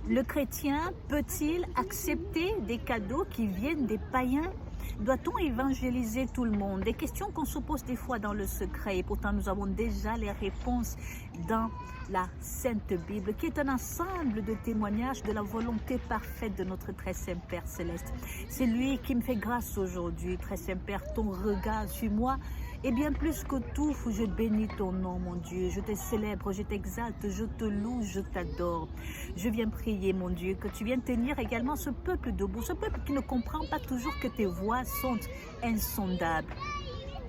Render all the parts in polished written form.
Le chrétien peut-il accepter des cadeaux qui viennent des païens? Doit-on évangéliser tout le monde? Des questions qu'on se pose des fois dans le secret, et pourtant nous avons déjà les réponses dans la Sainte Bible, qui est un ensemble de témoignages de la volonté parfaite de notre très saint Père Céleste. C'est lui qui me fait grâce aujourd'hui, très saint Père, ton regard sur moi. Et bien plus que tout, je bénis ton nom, mon Dieu. Je te célèbre, je t'exalte, je te loue, je t'adore. Je viens prier, mon Dieu, que tu viennes tenir également ce peuple debout, ce peuple qui ne comprend pas toujours que tes voies sont insondables.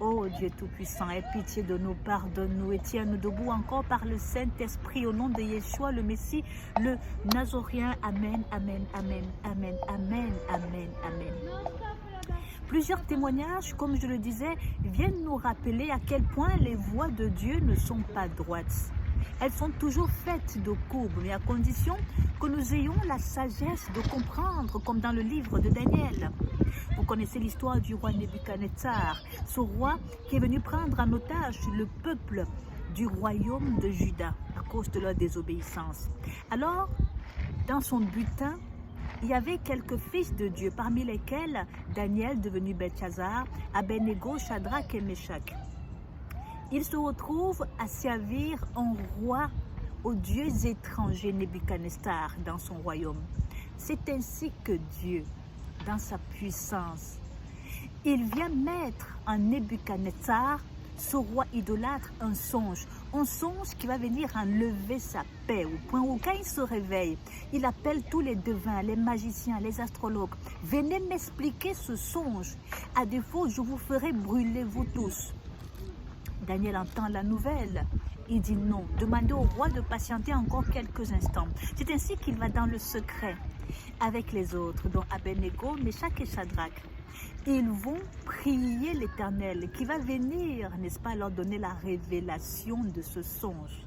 Oh Dieu Tout-Puissant, aie pitié de nous, pardonne-nous et tiens-nous debout encore par le Saint-Esprit au nom de Yeshua, le Messie, le Nazorien. Amen, amen, amen, amen, amen, amen, amen. Plusieurs témoignages, comme je le disais, viennent nous rappeler à quel point les voies de Dieu ne sont pas droites. Elles sont toujours faites de courbes, mais à condition que nous ayons la sagesse de comprendre, comme dans le livre de Daniel. Vous connaissez l'histoire du roi Nebuchadnezzar, ce roi qui est venu prendre en otage le peuple du royaume de Juda à cause de leur désobéissance. Alors, dans son butin, il y avait quelques fils de Dieu, parmi lesquels Daniel, devenu Beltshazar, Abednego, Shadrach et Meshach. Ils se retrouvent à servir un roi aux dieux étrangers, Nebuchadnezzar, dans son royaume. C'est ainsi que Dieu, dans sa puissance, il vient mettre en Nebuchadnezzar, ce roi idolâtre, un songe qui va venir enlever sa paix, au point où quand il se réveille, il appelle tous les devins, les magiciens, les astrologues. Venez m'expliquer ce songe, à défaut je vous ferai brûler vous tous. Daniel entend la nouvelle, il dit non, demandez au roi de patienter encore quelques instants. C'est ainsi qu'il va dans le secret avec les autres, dont Abednego, Meshach et Shadrach. Ils vont prier l'Éternel qui va venir, n'est-ce pas, leur donner la révélation de ce songe.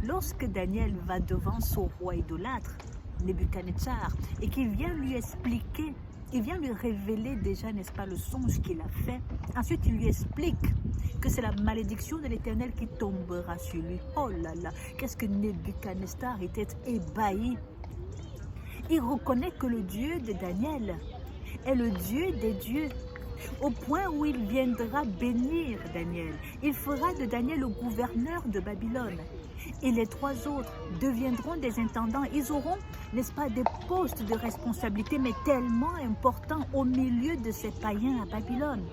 Lorsque Daniel va devant son roi idolâtre, Nebuchadnezzar, et qu'il vient lui expliquer, il vient lui révéler déjà, n'est-ce pas, le songe qu'il a fait. Ensuite, il lui explique que c'est la malédiction de l'Éternel qui tombera sur lui. Oh là là, qu'est-ce que Nebuchadnezzar était ébahi. Il reconnaît que le Dieu de Daniel est le Dieu des dieux, au point où il viendra bénir Daniel. Il fera de Daniel le gouverneur de Babylone. Et les trois autres deviendront des intendants. Ils auront, n'est-ce pas, des postes de responsabilité, mais tellement importants au milieu de ces païens à Babylone.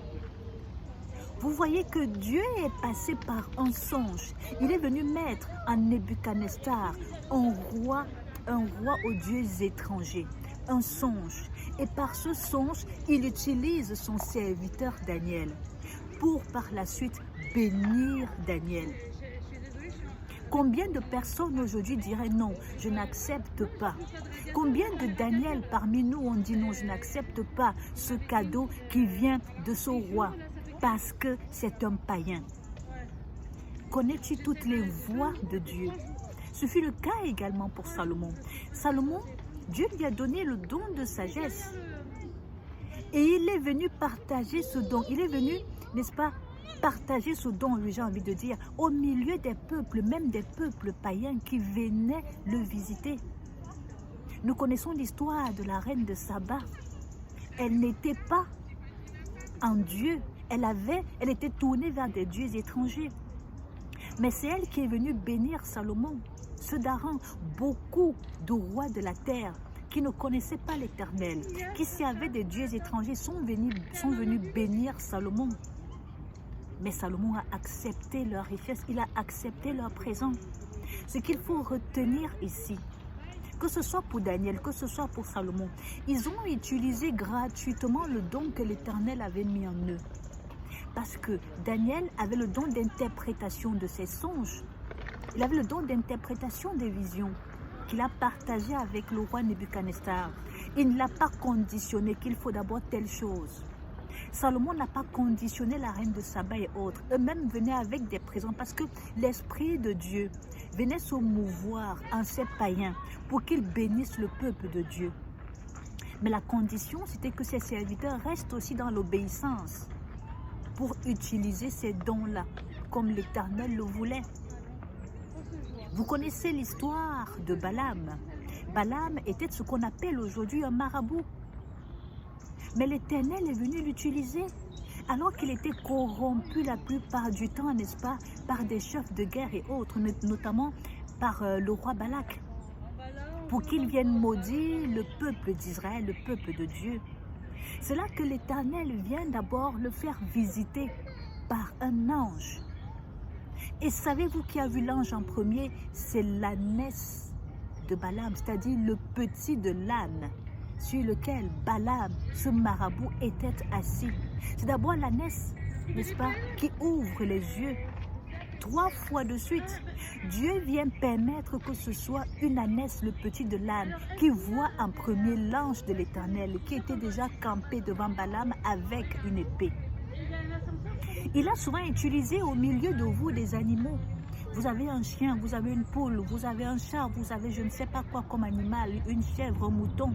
Vous voyez que Dieu est passé par un songe. Il est venu mettre en Nebuchadnezzar un roi aux dieux étrangers. Un songe. Et par ce songe, il utilise son serviteur Daniel pour par la suite bénir Daniel. Combien de personnes aujourd'hui diraient non, je n'accepte pas? Combien de Daniel parmi nous ont dit non, je n'accepte pas ce cadeau qui vient de ce roi parce que c'est un païen? Connais-tu toutes les voies de Dieu? Ce fut le cas également pour Salomon. Salomon, Dieu lui a donné le don de sagesse. Et il est venu partager ce don. Il est venu, n'est-ce pas, partager ce don, j'ai envie de dire, au milieu des peuples, même des peuples païens qui venaient le visiter. Nous connaissons l'histoire de la reine de Saba. Elle n'était pas en Dieu. Elle était tournée vers des dieux étrangers. Mais c'est elle qui est venue bénir Salomon. Ce d'Aran, beaucoup de rois de la terre qui ne connaissaient pas l'Éternel, qui servaient des dieux étrangers, sont venus bénir Salomon. Mais Salomon a accepté leur richesse, il a accepté leur présent. Ce qu'il faut retenir ici, que ce soit pour Daniel, que ce soit pour Salomon, ils ont utilisé gratuitement le don que l'Éternel avait mis en eux. Parce que Daniel avait le don d'interprétation de ses songes. Il avait le don d'interprétation des visions qu'il a partagé avec le roi Nebuchadnezzar. Il ne l'a pas conditionné qu'il faut d'abord telle chose. Salomon n'a pas conditionné la reine de Saba et autres. Eux-mêmes venaient avec des présents parce que l'Esprit de Dieu venait se mouvoir en ces païens pour qu'ils bénissent le peuple de Dieu. Mais la condition, c'était que ces serviteurs restent aussi dans l'obéissance pour utiliser ces dons-là, comme l'Éternel le voulait. Vous connaissez l'histoire de Balaam, Balaam était ce qu'on appelle aujourd'hui un marabout. Mais l'Éternel est venu l'utiliser alors qu'il était corrompu la plupart du temps, n'est-ce pas, par des chefs de guerre et autres, notamment par le roi Balak, pour qu'il vienne maudire le peuple d'Israël, le peuple de Dieu. C'est là que l'Éternel vient d'abord le faire visiter par un ange. Et savez-vous qui a vu l'ange en premier? C'est l'ânesse de Balaam, c'est-à-dire le petit de l'âne sur lequel Balaam, ce marabout, était assis. C'est d'abord l'ânesse, n'est-ce pas, qui ouvre les yeux. 3 fois de suite, Dieu vient permettre que ce soit une ânesse, le petit de l'âne, qui voit en premier l'ange de l'Éternel, qui était déjà campé devant Balaam avec une épée. Il a souvent utilisé au milieu de vous des animaux. Vous avez un chien, vous avez une poule, vous avez un chat, vous avez je ne sais pas quoi comme animal, une chèvre, un mouton,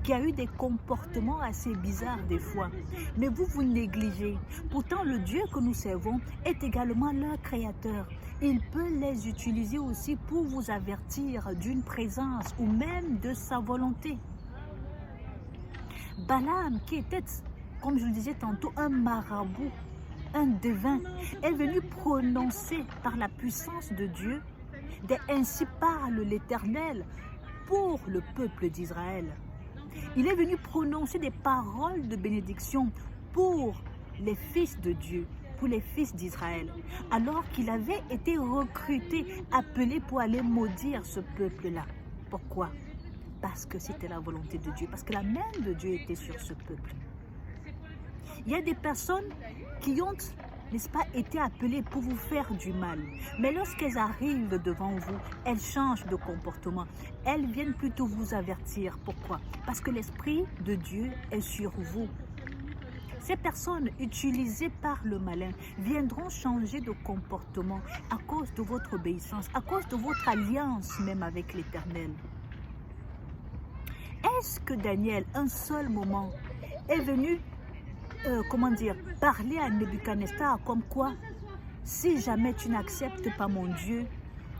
qui a eu des comportements assez bizarres des fois. Mais vous, vous négligez. Pourtant, le Dieu que nous servons est également leur créateur. Il peut les utiliser aussi pour vous avertir d'une présence ou même de sa volonté. Balaam, qui était, comme je le disais tantôt, un marabout, un devin, est venu prononcer par la puissance de Dieu des « Ainsi parle l'Éternel » pour le peuple d'Israël. Il est venu prononcer des paroles de bénédiction pour les fils de Dieu, pour les fils d'Israël, alors qu'il avait été recruté, appelé pour aller maudire ce peuple-là. Pourquoi? Parce que c'était la volonté de Dieu, parce que la main de Dieu était sur ce peuple. Il y a des personnes qui ont, n'est-ce pas, été appelées pour vous faire du mal. Mais lorsqu'elles arrivent devant vous, elles changent de comportement. Elles viennent plutôt vous avertir. Pourquoi? Parce que l'Esprit de Dieu est sur vous. Ces personnes utilisées par le malin viendront changer de comportement à cause de votre obéissance, à cause de votre alliance même avec l'Éternel. Est-ce que Daniel, un seul moment, est venu parler à Nebuchadnezzar comme quoi, si jamais tu n'acceptes pas mon Dieu,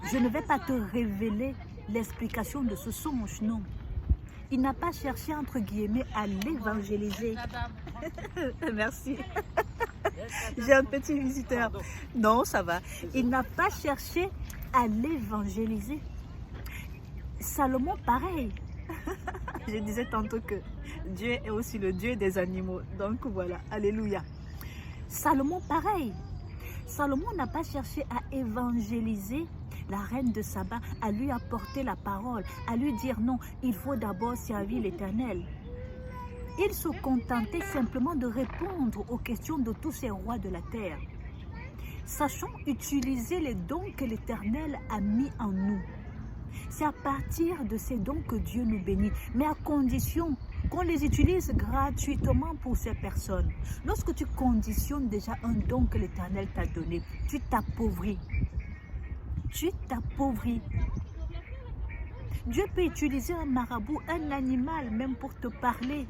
je ne vais pas te révéler l'explication de ce songe? Non. Il n'a pas cherché, entre guillemets, à l'évangéliser. Merci. J'ai un petit visiteur. Non, ça va. Il n'a pas cherché à l'évangéliser. Salomon, pareil. Je disais tantôt que Dieu est aussi le Dieu des animaux. Donc voilà, alléluia. Salomon, pareil. Salomon n'a pas cherché à évangéliser la reine de Saba, à lui apporter la parole, à lui dire non, il faut d'abord servir l'Éternel. Il se contentait simplement de répondre aux questions de tous ces rois de la terre. Sachons utiliser les dons que l'Éternel a mis en nous. C'est à partir de ces dons que Dieu nous bénit, mais à condition qu'on les utilise gratuitement pour ces personnes. Lorsque tu conditionnes déjà un don que l'Éternel t'a donné, tu t'appauvris. Tu t'appauvris. Dieu peut utiliser un marabout, un animal même pour te parler.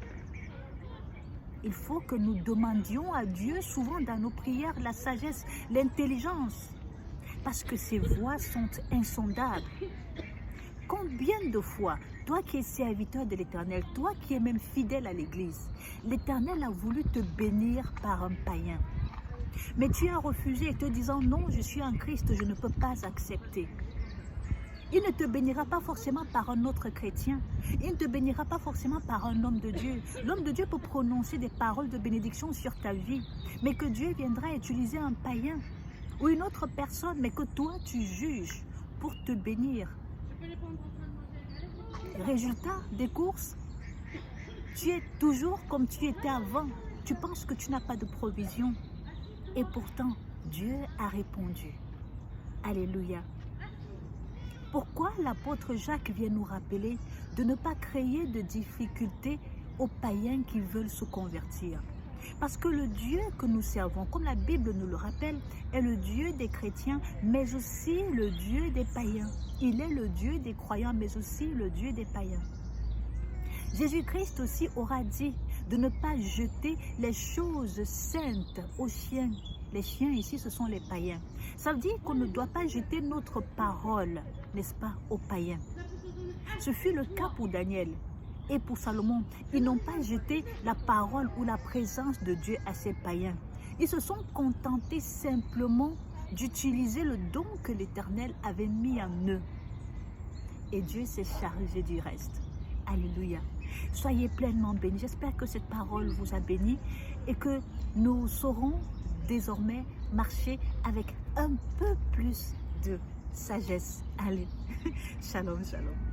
Il faut que nous demandions à Dieu souvent dans nos prières la sagesse, l'intelligence, parce que ses voies sont insondables. Combien de fois, toi qui es serviteur de l'Éternel, toi qui es même fidèle à l'Église, l'Éternel a voulu te bénir par un païen. Mais tu as refusé, te disant non, je suis en Christ, je ne peux pas accepter. Il ne te bénira pas forcément par un autre chrétien. Il ne te bénira pas forcément par un homme de Dieu. L'homme de Dieu peut prononcer des paroles de bénédiction sur ta vie, mais que Dieu viendra utiliser un païen ou une autre personne, mais que toi tu juges pour te bénir. Résultat des courses, tu es toujours comme tu étais avant. Tu penses que tu n'as pas de provision. Et pourtant, Dieu a répondu. Alléluia. Pourquoi l'apôtre Jacques vient nous rappeler de ne pas créer de difficultés aux païens qui veulent se convertir? Parce que le Dieu que nous servons, comme la Bible nous le rappelle, est le Dieu des chrétiens, mais aussi le Dieu des païens. Il est le Dieu des croyants, mais aussi le Dieu des païens. Jésus-Christ aussi aura dit de ne pas jeter les choses saintes aux chiens. Les chiens ici, ce sont les païens. Ça veut dire qu'on ne doit pas jeter notre parole, n'est-ce pas, aux païens. Ce fut le cas pour Daniel et pour Salomon. Ils n'ont pas jeté la parole ou la présence de Dieu à ces païens. Ils se sont contentés simplement d'utiliser le don que l'Éternel avait mis en eux. Et Dieu s'est chargé du reste. Alléluia. Soyez pleinement bénis. J'espère que cette parole vous a bénis et que nous saurons désormais marcher avec un peu plus de sagesse. Allez, shalom, shalom.